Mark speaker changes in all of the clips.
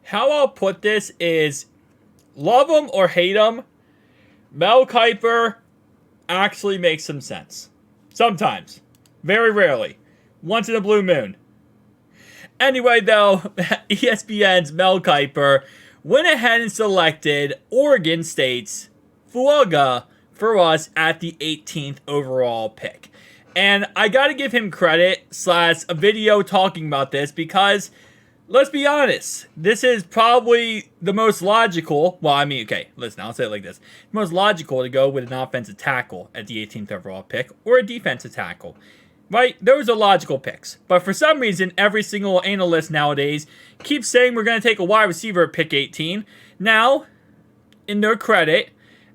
Speaker 1: how I'll put this is, love him or hate him, Mel Kiper actually makes some sense. Sometimes. Very rarely. Once in a blue moon. Anyway, though, ESPN's Mel Kiper went ahead and selected Oregon State's Fuaga for us at the 18th overall pick. And I gotta give him credit / a video talking about this because, let's be honest, this is probably the most logical. Well, I mean, okay, listen, I'll say it like this. Most logical to go with an offensive tackle at the 18th overall pick or a defensive tackle. Right? Those are logical picks. But for some reason, every single analyst nowadays keeps saying we're going to take a wide receiver at pick 18. Now, in their credit,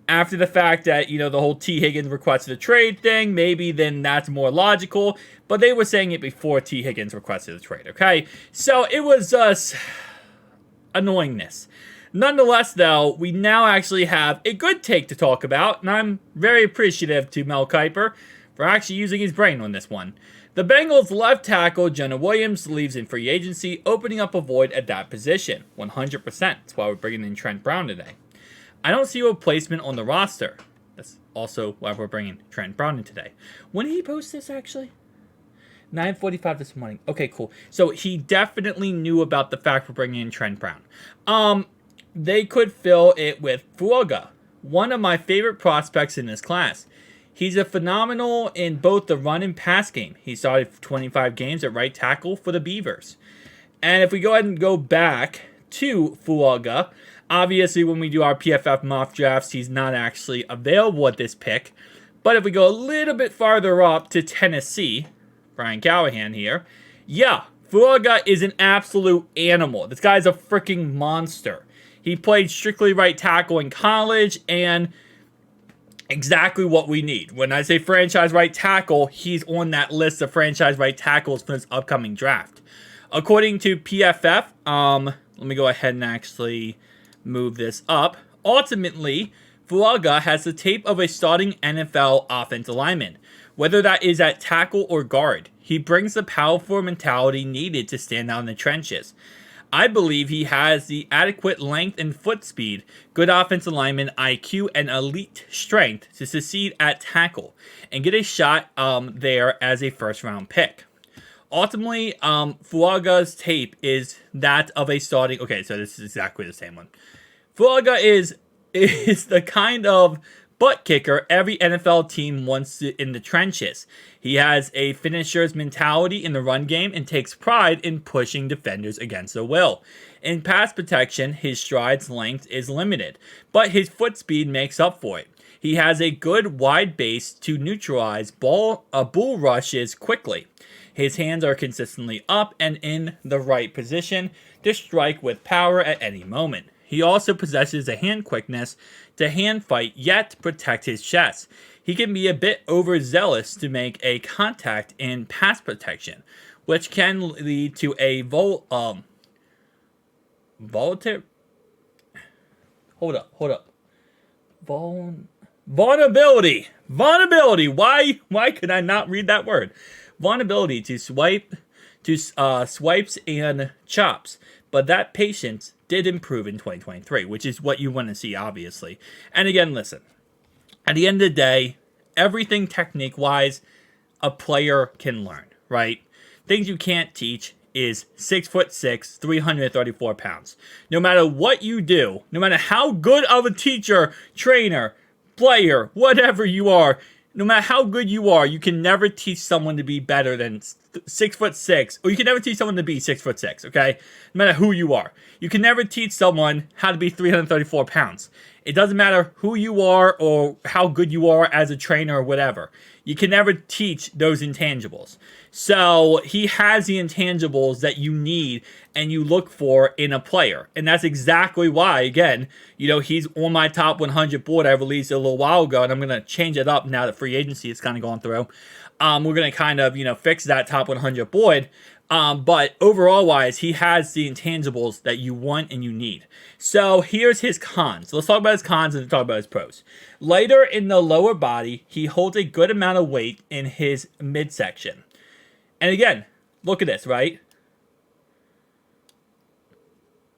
Speaker 1: after the fact that, the whole T. Higgins requested a trade thing, maybe then that's more logical. But they were saying it before T. Higgins requested a trade, okay? So it was just annoyingness. Nonetheless, though, we now actually have a good take to talk about, and I'm very appreciative to Mel Kiper for actually using his brain on this one. The Bengals left tackle Jonah Williams leaves in free agency, opening up a void at that position. 100%. That's why we're bringing in Trent Brown today. I don't see a replacement on the roster. That's also why we're bringing Trent Brown in today. When did he post this, actually? 9:45 this morning. Okay, cool. So he definitely knew about the fact we're bringing in Trent Brown. They could fill it with Fuaga, one of my favorite prospects in this class. He's a phenomenal in both the run and pass game. He started 25 games at right tackle for the Beavers. And if we go ahead and go back to Fuaga, obviously when we do our PFF mock drafts, he's not actually available at this pick. But if we go a little bit farther up to Tennessee, Brian Callahan here, yeah, Fuaga is an absolute animal. This guy's a freaking monster. He played strictly right tackle in college, and exactly what we need. When I say franchise right tackle, he's on that list of franchise right tackles for this upcoming draft. According to PFF, let me go ahead and actually move this up. Ultimately, Fuaga has the tape of a starting NFL offensive lineman, whether that is at tackle or guard. He brings the powerful mentality needed to stand out in the trenches. I believe he has the adequate length and foot speed, good offensive lineman IQ, and elite strength to succeed at tackle and get a shot there as a first-round pick. Ultimately, Fuaga's tape is that of a starting... Okay, so this is exactly the same one. Fuaga is the kind of butt kicker every NFL team wants in the trenches. He has a finisher's mentality in the run game and takes pride in pushing defenders against their will. In pass protection, his stride's length is limited, but his foot speed makes up for it. He has a good wide base to neutralize bull rushes quickly. His hands are consistently up and in the right position to strike with power at any moment. He also possesses a hand quickness to hand fight, yet protect his chest. He can be a bit overzealous to make a contact in pass protection, which can lead to a vulnerability. Why could I not read that word? Vulnerability to swipes and chops, but that patience did improve in 2023, which is what you want to see, obviously. And again, listen, at the end of the day, everything technique-wise, a player can learn, right? Things you can't teach is 6'6", 334 pounds. No matter what you do, no matter how good of a teacher, trainer, player, whatever you are, no matter how good you are, you can never teach someone to be better than 6'6", or you can never teach someone to be 6'6", okay? No matter who you are. You can never teach someone how to be 334 pounds. It doesn't matter who you are or how good you are as a trainer or whatever. You can never teach those intangibles. So he has the intangibles that you need and you look for in a player. And that's exactly why, again, he's on my top 100 board I released a little while ago, and I'm going to change it up now that free agency is kind of going through. We're going to kind of, fix that top 100 board. But overall wise, he has the intangibles that you want and you need. So here's his cons. Let's talk about his cons and then talk about his pros. Lighter in the lower body, he holds a good amount of weight in his midsection. And again, look at this, right?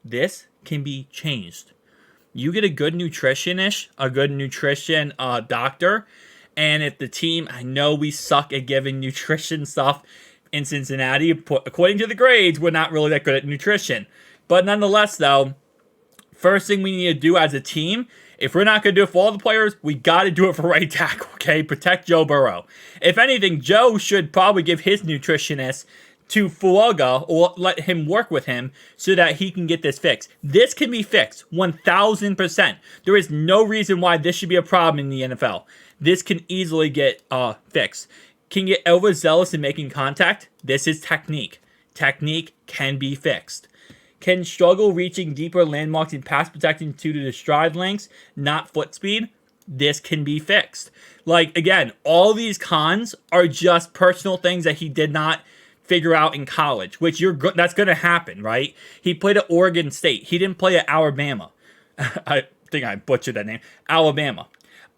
Speaker 1: this can be changed. You get a good nutritionist, a good nutrition doctor, and if the team, I know we suck at giving nutrition stuff in Cincinnati. According to the grades, we're not really that good at nutrition. But nonetheless, though, first thing we need to do as a team, if we're not going to do it for all the players, we got to do it for right tackle, okay? Protect Joe Burrow. If anything, Joe should probably give his nutritionist to Fuaga or let him work with him so that he can get this fixed. This can be fixed 1,000%. There is no reason why this should be a problem in the NFL. This can easily get fixed. Can get overzealous in making contact? This is technique. Technique can be fixed. Can struggle reaching deeper landmarks in pass protecting due to the stride lengths, not foot speed? This can be fixed. Like, again, all these cons are just personal things that he did not figure out in college, which that's going to happen, right? He played at Oregon State. He didn't play at Alabama. I think I butchered that name. Alabama.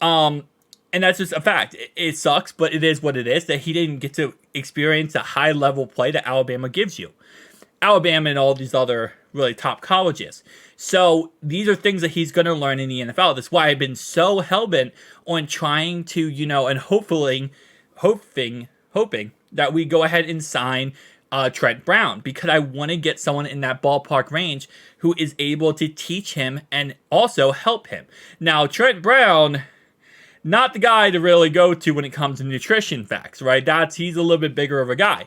Speaker 1: And that's just a fact. It sucks, but it is what it is that he didn't get to experience the high-level play that Alabama gives you. Alabama and all these other really top colleges. So these are things that he's going to learn in the NFL. That's why I've been so hell-bent on trying to, and hoping that we go ahead and sign Trent Brown, because I want to get someone in that ballpark range who is able to teach him and also help him. Now, Trent Brown, not the guy to really go to when it comes to nutrition facts, right? He's a little bit bigger of a guy.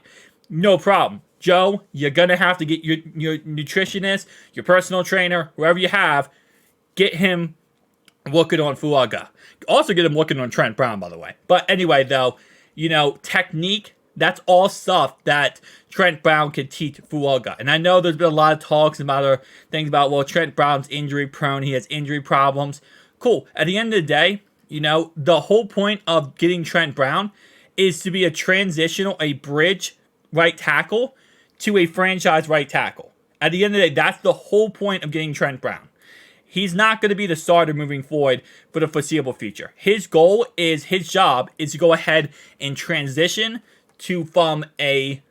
Speaker 1: No problem. Joe, you're going to have to get your nutritionist, your personal trainer, whoever you have, get him looking on Fuaga. Also get him looking on Trent Brown, by the way. But anyway, though, technique, that's all stuff that Trent Brown can teach Fuaga. And I know there's been a lot of talks about things about, well, Trent Brown's injury prone. He has injury problems. Cool. At the end of the day, the whole point of getting Trent Brown is to be a bridge right tackle to a franchise right tackle. At the end of the day, that's the whole point of getting Trent Brown. He's not going to be the starter moving forward for the foreseeable future. His job is to go ahead and transition from a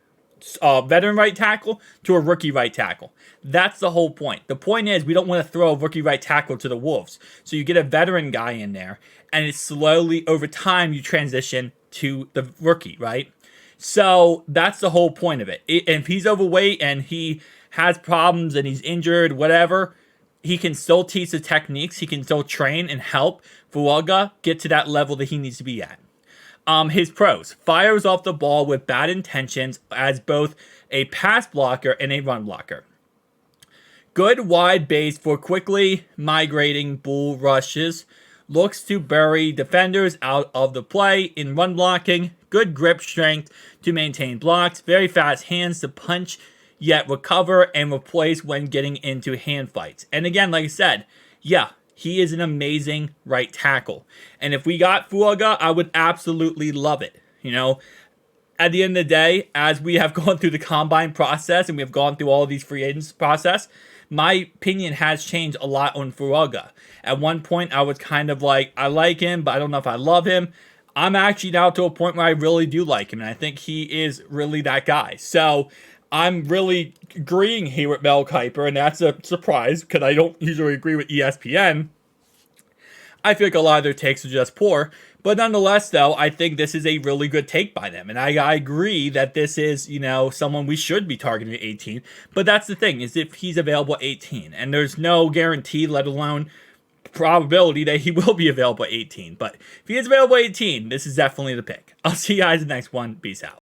Speaker 1: veteran right tackle to a rookie right tackle. That's the whole point. The point is, we don't want to throw a rookie right tackle to the wolves. So you get a veteran guy in there, and it's slowly, over time, you transition to the rookie, right? So that's the whole point of it. If he's overweight and he has problems and he's injured, whatever, he can still teach the techniques. He can still train and help Fuaga get to that level that he needs to be at. His pros: fires off the ball with bad intentions as both a pass blocker and a run blocker. Good wide base for quickly migrating bull rushes. Looks to bury defenders out of the play in run blocking. Good grip strength to maintain blocks. Very fast hands to punch, yet recover and replace when getting into hand fights. And again, like I said, yeah, he is an amazing right tackle. And if we got Fuaga, I would absolutely love it. At the end of the day, as we have gone through the combine process and we have gone through all of these free agents process, my opinion has changed a lot on Fuaga. At one point, I was kind of like, I like him, but I don't know if I love him. I'm actually now to a point where I really do like him, and I think he is really that guy. So I'm really agreeing here with Mel Kiper, and that's a surprise because I don't usually agree with ESPN. I feel like a lot of their takes are just poor. But nonetheless, though, I think this is a really good take by them. And I agree that this is, someone we should be targeting at 18. But that's the thing, is if he's available at 18. And there's no guarantee, let alone probability, that he will be available at 18. But if he is available at 18, this is definitely the pick. I'll see you guys in the next one. Peace out.